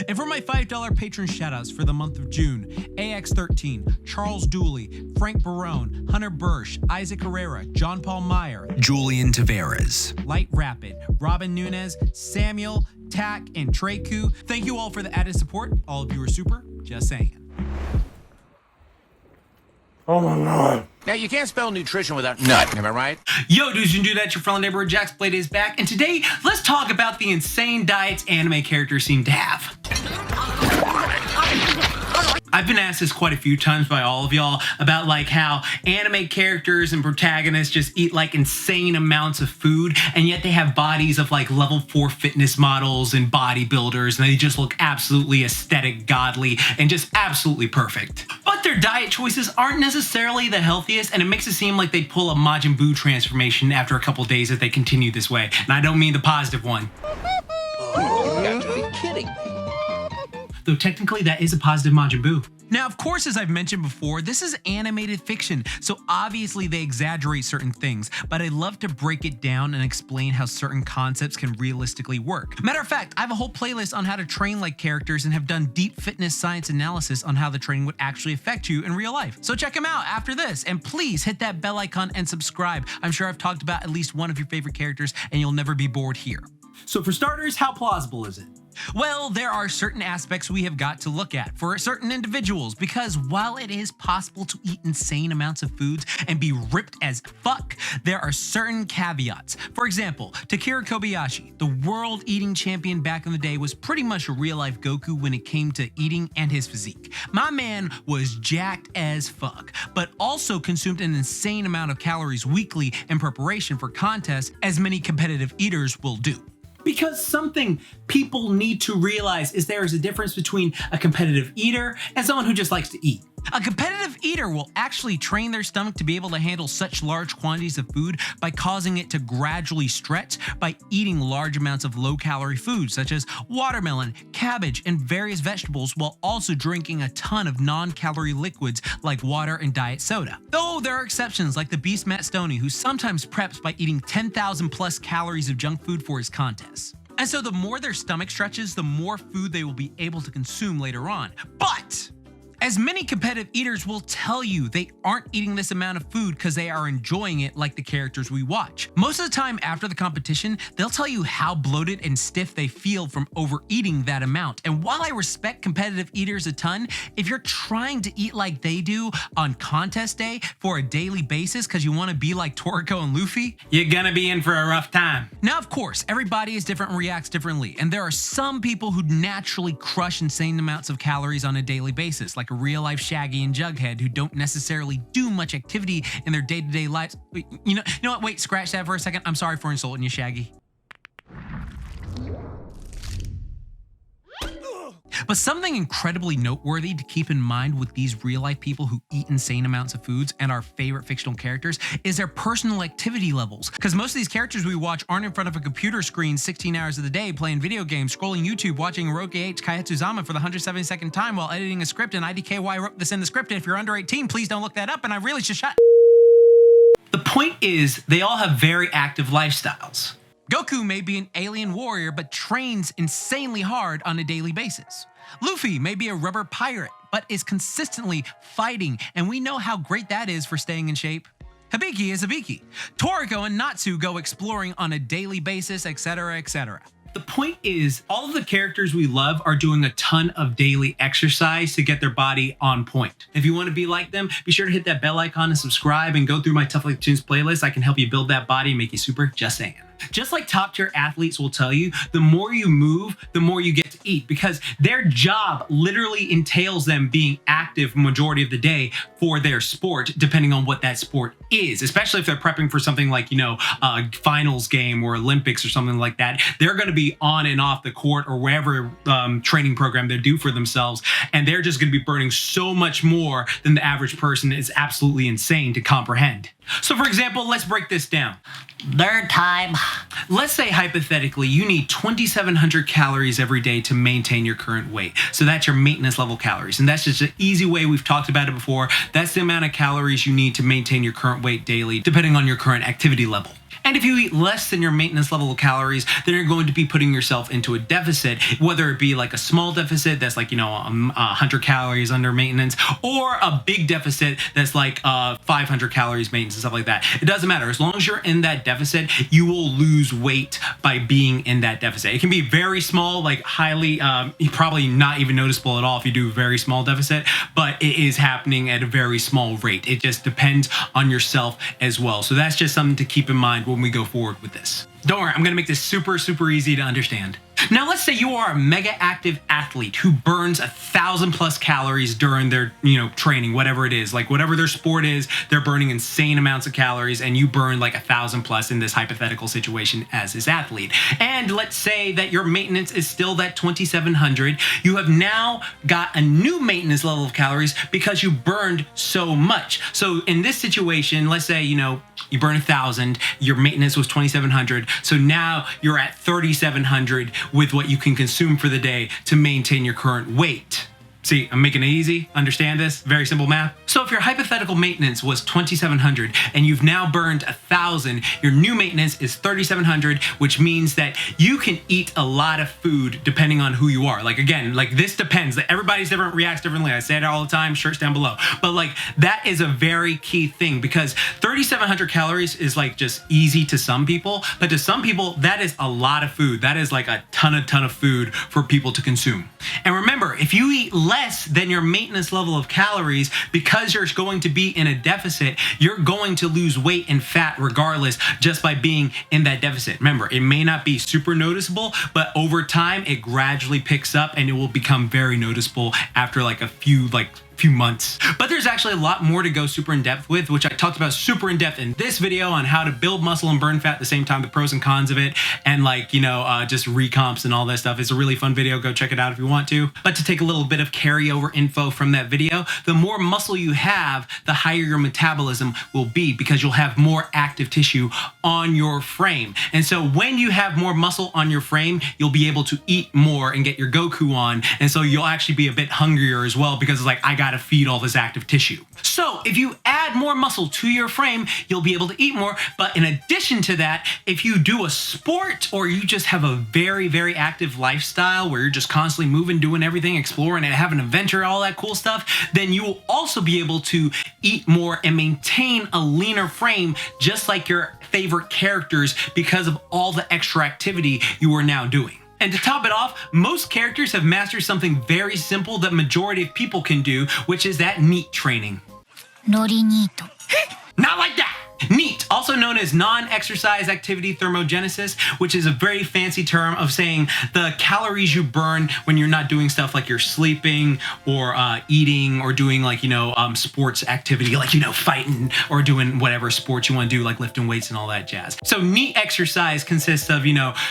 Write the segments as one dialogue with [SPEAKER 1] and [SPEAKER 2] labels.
[SPEAKER 1] And for my $5 patron shoutouts for the month of June, AX13, Charles Dooley, Frank Barone, Hunter Bursch, Isaac Herrera, John Paul Meyer,
[SPEAKER 2] Julian Tavares,
[SPEAKER 1] Light Rapid, Robin Nunez, Samuel, Tack, and Treku. Thank you all for the added support. All of you are super, just saying.
[SPEAKER 3] Oh my God.
[SPEAKER 4] Now, you can't spell nutrition without nut, am I right?
[SPEAKER 1] Yo, dudes and dudettes, your friendly neighborhood JaxBlade is back, and today, let's talk about the insane diets anime characters seem to have. I've been asked this quite a few times by all of y'all about like how anime characters and protagonists just eat like insane amounts of food, and yet they have bodies of like level 4 fitness models and bodybuilders, and they just look absolutely aesthetic, godly, and just absolutely perfect. But their diet choices aren't necessarily the healthiest, and it makes it seem like they'd pull a Majin Buu transformation after a couple days if they continue this way. And I don't mean the positive one.
[SPEAKER 4] Oh, you got to be kidding me.
[SPEAKER 1] Though technically that is a positive Majin Buu. Now, of course, as I've mentioned before, this is animated fiction, so obviously they exaggerate certain things, but I love to break it down and explain how certain concepts can realistically work. Matter of fact, I have a whole playlist on how to train like characters and have done deep fitness science analysis on how the training would actually affect you in real life. So check them out after this, and please hit that bell icon and subscribe. I'm sure I've talked about at least one of your favorite characters, and you'll never be bored here. So for starters, how plausible is it? Well, there are certain aspects we have got to look at for certain individuals, because while it is possible to eat insane amounts of foods and be ripped as fuck, there are certain caveats. For example, Takira Kobayashi, the world eating champion back in the day, was pretty much a real-life Goku when it came to eating and his physique. My man was jacked as fuck, but also consumed an insane amount of calories weekly in preparation for contests, as many competitive eaters will do. Because something people need to realize is there is a difference between a competitive eater and someone who just likes to eat. A competitive eater will actually train their stomach to be able to handle such large quantities of food by causing it to gradually stretch by eating large amounts of low-calorie foods such as watermelon, cabbage, and various vegetables, while also drinking a ton of non-calorie liquids like water and diet soda. Though there are exceptions like the beast Matt Stoney, who sometimes preps by eating 10,000 plus calories of junk food for his contests. And so the more their stomach stretches, the more food they will be able to consume later on. But as many competitive eaters will tell you, they aren't eating this amount of food because they are enjoying it like the characters we watch. Most of the time after the competition, they'll tell you how bloated and stiff they feel from overeating that amount. And while I respect competitive eaters a ton, if you're trying to eat like they do on contest day for a daily basis because you want to be like Toriko and Luffy, you're gonna be in for a rough time. Now, of course, everybody is different and reacts differently, and there are some people who naturally crush insane amounts of calories on a daily basis, like a real-life Shaggy and Jughead, who don't necessarily do much activity in their day-to-day lives. You know what? Wait, scratch that for a second. I'm sorry for insulting you, Shaggy. But something incredibly noteworthy to keep in mind with these real-life people who eat insane amounts of foods and our favorite fictional characters is their personal activity levels. Because most of these characters we watch aren't in front of a computer screen 16 hours of the day playing video games, scrolling YouTube, watching Orochi H Kayetsuzama for the 172nd time while editing a script, and IDKY wrote this in the script, and if you're under 18, please don't look that up, and I really should shut. The point is, they all have very active lifestyles. Goku may be an alien warrior, but trains insanely hard on a daily basis. Luffy may be a rubber pirate, but is consistently fighting, and we know how great that is for staying in shape. Hibiki is Hibiki. Toriko and Natsu go exploring on a daily basis, etc., etc. The point is, all of the characters we love are doing a ton of daily exercise to get their body on point. If you want to be like them, be sure to hit that bell icon and subscribe and go through my Tough Like Tunes playlist. I can help you build that body and make you super, just saying. Just like top tier athletes will tell you, the more you move, the more you get to eat, because their job literally entails them being active majority of the day for their sport, depending on what that sport is, especially if they're prepping for something like, a finals game or Olympics or something like that. They're going to be on and off the court or wherever training program they do for themselves, and they're just going to be burning so much more than the average person. Is absolutely insane to comprehend. So for example, let's break this down.
[SPEAKER 5] Third time.
[SPEAKER 1] Let's say hypothetically you need 2,700 calories every day to maintain your current weight. So that's your maintenance level calories. And that's just an easy way, we've talked about it before. That's the amount of calories you need to maintain your current weight daily, depending on your current activity level. And if you eat less than your maintenance level of calories, then you're going to be putting yourself into a deficit, whether it be like a small deficit that's like, 100 calories under maintenance, or a big deficit that's like 500 calories maintenance and stuff like that. It doesn't matter. As long as you're in that deficit, you will lose weight by being in that deficit. It can be very small, like highly, probably not even noticeable at all if you do a very small deficit, but it is happening at a very small rate. It just depends on yourself as well. So that's just something to keep in mind when we go forward with this. Don't worry, I'm gonna make this super easy to understand. Now let's say you are a mega active athlete who burns 1,000+ calories during their training, whatever it is, like whatever their sport is, they're burning insane amounts of calories, and you burn like 1,000+ in this hypothetical situation as this athlete. And let's say that your maintenance is still that 2,700. You have now got a new maintenance level of calories because you burned so much. So in this situation, let's say you burn 1,000, your maintenance was 2,700, so now you're at 3,700 with what you can consume for the day to maintain your current weight. See, I'm making it easy. Understand this? Very simple math. So if your hypothetical maintenance was 2,700 and you've now burned 1,000, your new maintenance is 3,700, which means that you can eat a lot of food depending on who you are. Like again, like this depends. Everybody's different, reacts differently. I say it all the time, shirts down below. But like that is a very key thing, because 3,700 calories is like just easy to some people, but to some people that is a lot of food. That is like a ton of food for people to consume. And remember, if you eat less than your maintenance level of calories, because you're going to be in a deficit, you're going to lose weight and fat regardless, just by being in that deficit. Remember, it may not be super noticeable, but over time it gradually picks up and it will become very noticeable after like a few months. But there's actually a lot more to go super in depth with, which I talked about super in depth in this video on how to build muscle and burn fat at the same time, the pros and cons of it, and just recomps and all that stuff. It's a really fun video. Go check it out if you want to. But to take a little bit of carryover info from that video, the more muscle you have, the higher your metabolism will be, because you'll have more active tissue on your frame. And so when you have more muscle on your frame, you'll be able to eat more and get your Goku on. And so you'll actually be a bit hungrier as well, because it's like, I got to feed all this active tissue. So if you add more muscle to your frame, you'll be able to eat more. But in addition to that, if you do a sport, or you just have a very active lifestyle where you're just constantly moving, doing everything, exploring and having an adventure, all that cool stuff, then you will also be able to eat more and maintain a leaner frame, just like your favorite characters, because of all the extra activity you are now doing. And to top it off, most characters have mastered something very simple that majority of people can do, which is that NEAT training. Not like that! NEAT, also known as non-exercise activity thermogenesis, which is a very fancy term of saying the calories you burn when you're not doing stuff like you're sleeping or eating or doing sports activity, like fighting or doing whatever sports you want to do, like lifting weights and all that jazz. So NEAT exercise consists of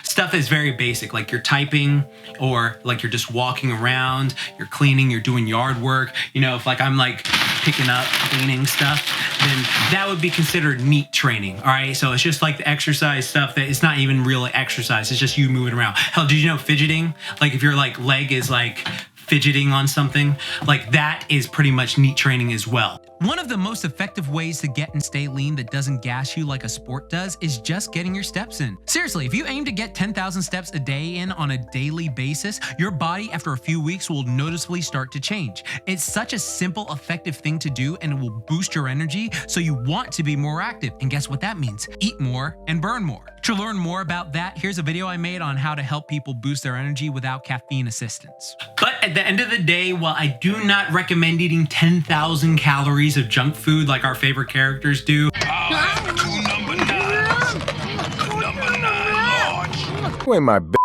[SPEAKER 1] stuff that's very basic, like you're typing, or like you're just walking around, you're cleaning, you're doing yard work. If like I'm like picking up, cleaning stuff, then that would be considered NEAT training. All right, so it's just like the exercise stuff that it's not even really exercise, it's just you moving around. Hell, did you know fidgeting, like if your leg is like fidgeting on something, like that is pretty much NEAT training as well. One of the most effective ways to get and stay lean that doesn't gas you like a sport does is just getting your steps in. Seriously, if you aim to get 10,000 steps a day in on a daily basis, your body after a few weeks will noticeably start to change. It's such a simple, effective thing to do, and it will boost your energy, so you want to be more active. And guess what that means? Eat more and burn more. To learn more about that, here's a video I made on how to help people boost their energy without caffeine assistance. But at the end of the day, while I do not recommend eating 10,000 calories of junk food like our favorite characters do,
[SPEAKER 3] You ain't my b****.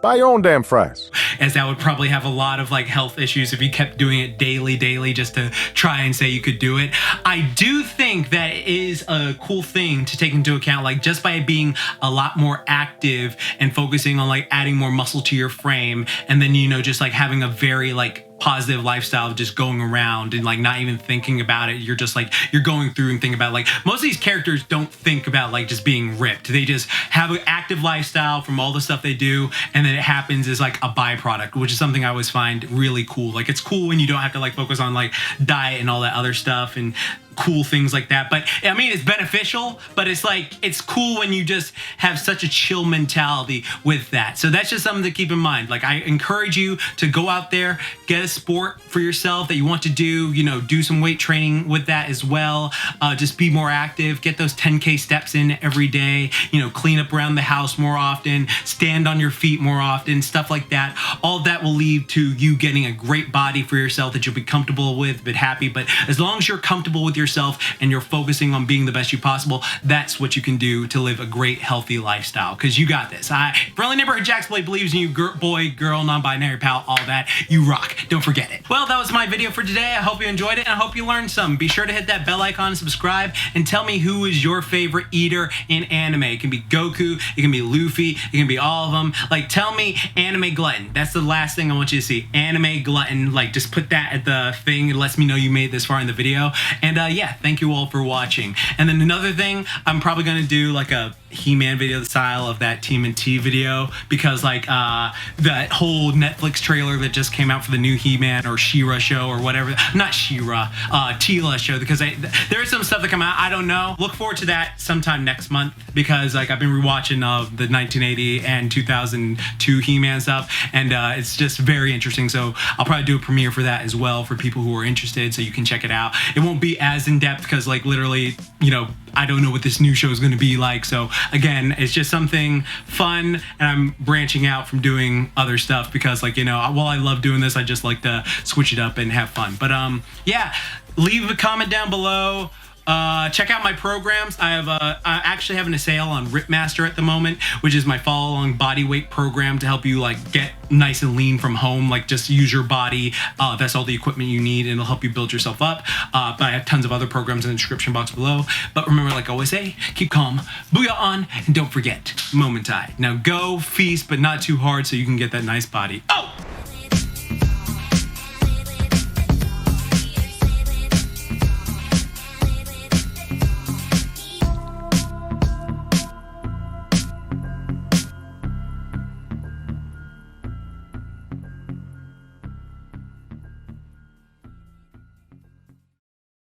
[SPEAKER 3] Buy your own damn fries.
[SPEAKER 1] as that would probably have a lot of health issues if you kept doing it daily just to try and say you could do it. I do think that it is a cool thing to take into account, just by being a lot more active and focusing on adding more muscle to your frame, and then just having a very positive lifestyle of just going around and not even thinking about it. You're just you're going through and thinking about most of these characters don't think about just being ripped. They just have an active lifestyle from all the stuff they do, and then it happens as a byproduct, which is something I always find really cool. It's cool when you don't have to focus on diet and all that other stuff, and cool things like that. But I mean, it's beneficial, but it's like, it's cool when you just have such a chill mentality with that. So that's just something to keep in mind. Like, I encourage you to go out there, get a sport for yourself that you want to do, you know, do some weight training with that as well. Just be more active, get those 10K steps in every day, you know, clean up around the house more often, stand on your feet more often, stuff like that. All that will lead to you getting a great body for yourself that you'll be comfortable with, but happy. But as long as you're comfortable with yourself and you're focusing on being the best you possible, that's what you can do to live a great, healthy lifestyle, because you got this. Friendly neighborhood JaxBlade believes in you, boy, girl, non-binary, pal, all that. You rock. Don't forget it. Well, that was my video for today. I hope you enjoyed it, and I hope you learned some. Be sure to hit that bell icon and subscribe, and tell me who is your favorite eater in anime. It can be Goku, it can be Luffy, it can be all of them. Like, tell me anime glutton. That's the last thing I want you to see. Anime glutton. Like, just put that at the thing. It lets me know you made this far in the video. And yeah, thank you all for watching. And then another thing, I'm probably gonna do like a He-Man video style of that TMNT video, because like that whole Netflix trailer that just came out for the new He-Man or She-Ra show or whatever, not She-Ra, Tila show, because there is some stuff that come out, I don't know. Look forward to that sometime next month, because like I've been rewatching the 1980 and 2002 He-Man stuff, and it's just very interesting. So I'll probably do a premiere for that as well for people who are interested, so you can check it out. It won't be as in-depth, because like literally, you know, I don't know what this new show is going to be like. So again, it's just something fun, and I'm branching out from doing other stuff, because like, you know, while I love doing this, I just like to switch it up and have fun. But yeah, leave a comment down below. Check out my programs. I actually having a sale on Ripmaster at the moment, which is my follow along body weight program to help you like get nice and lean from home. Like, just use your body. That's all the equipment you need, and it'll help you build yourself up. But I have tons of other programs in the description box below. But remember, like I always say, keep calm, booyah on, and don't forget, Momentai. Now go feast, but not too hard, so you can get that nice body. Oh!